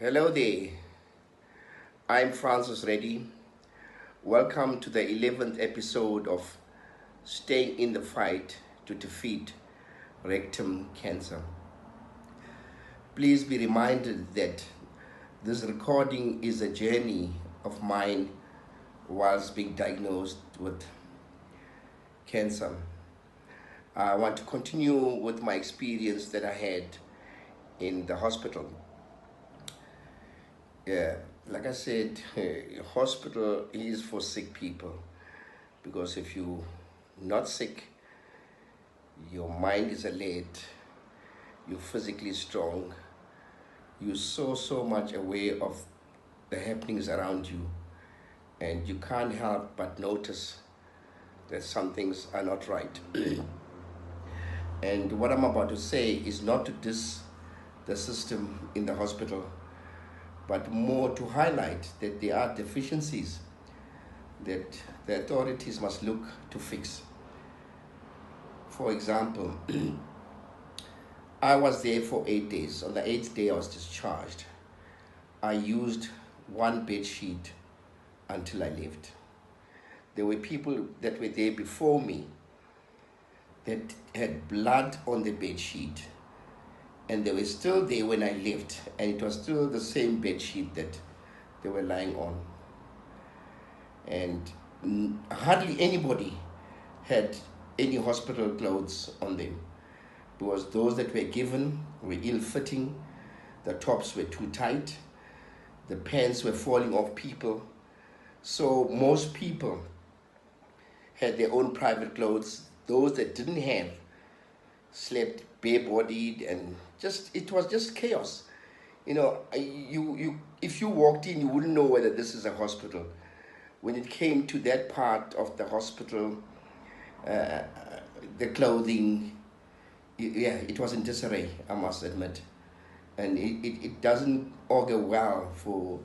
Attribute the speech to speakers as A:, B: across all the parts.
A: Hello there, I'm Francis Reddy. Welcome to the 11th episode of Staying in the Fight to Defeat Rectum Cancer. Please be reminded that this recording is a journey of mine whilst being diagnosed with cancer. I want to continue with my experience that I had in the hospital. Yeah, like I said, hospital is for sick people, because if you're not sick, your mind is alert, you're physically strong, you're so much aware of the happenings around you, and you can't help but notice that some things are not right. And what I'm about to say is not to diss the system in the hospital, but more to highlight that there are deficiencies that the authorities must look to fix. For example, I was there for 8 days. On the 8th day I was discharged. I used one bed sheet until I left. There were people that were there before me that had blood on the bed sheet, and they were still there when I left, and it was still the same bed sheet that they were lying on. And hardly anybody had any hospital clothes on them, because those that were given were ill-fitting, the tops were too tight, the pants were falling off people. So most people had their own private clothes. Those that didn't have slept bare-bodied, and it was just chaos. You know, if you walked in, you wouldn't know whether this is a hospital. When it came to that part of the hospital, the clothing, yeah, it was in disarray, I must admit. And it doesn't augur well for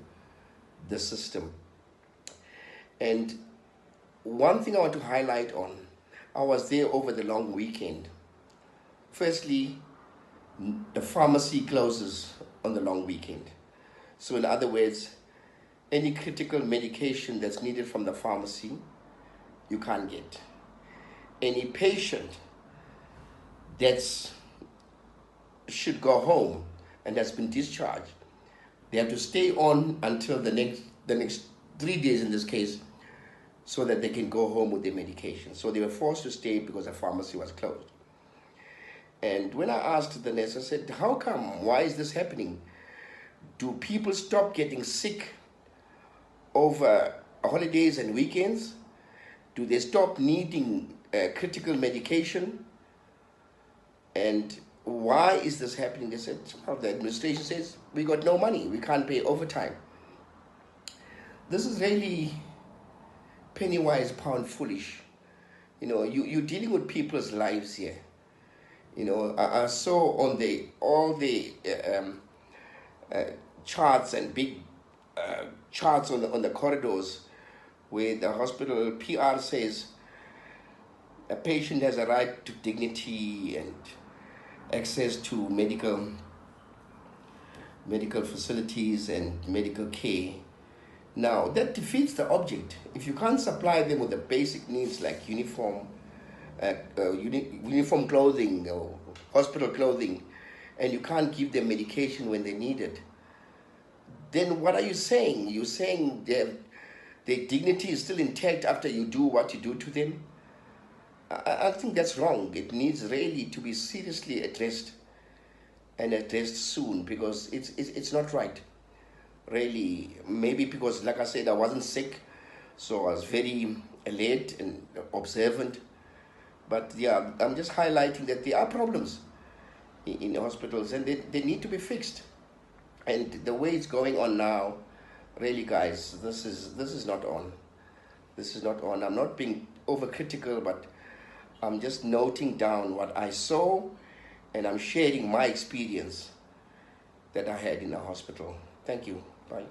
A: the system. And one thing I want to highlight on, I was there over the long weekend. Firstly, the pharmacy closes on the long weekend. So in other words, any critical medication that's needed from the pharmacy, you can't get. Any patient that should go home and has been discharged, they have to stay on until the next 3 days in this case, so that they can go home with their medication. So they were forced to stay because the pharmacy was closed. And when I asked the nurse, I said, how come? Why is this happening? Do people stop getting sick over holidays and weekends? Do they stop needing critical medication? And why is this happening? They said, well, the administration says, we got no money, we can't pay overtime. This is really penny wise, pound foolish. You know, you're dealing with people's lives here. You know, I saw on all the charts and big charts on the corridors where the hospital PR says a patient has a right to dignity and access to medical facilities and medical care. Now, that defeats the object. If you can't supply them with the basic needs like uniform clothing or hospital clothing, and you can't give them medication when they need it, then what are you saying? You're saying their dignity is still intact after you do what you do to them? I think that's wrong. It needs really to be seriously addressed, and addressed soon, because it's not right. Really, maybe because, like I said, I wasn't sick, so I was very alert and observant. But yeah, I'm just highlighting that there are problems in hospitals, and they need to be fixed. And the way it's going on now, really, guys, this is not on. This is not on. I'm not being overcritical, but I'm just noting down what I saw, and I'm sharing my experience that I had in the hospital. Thank you. Bye.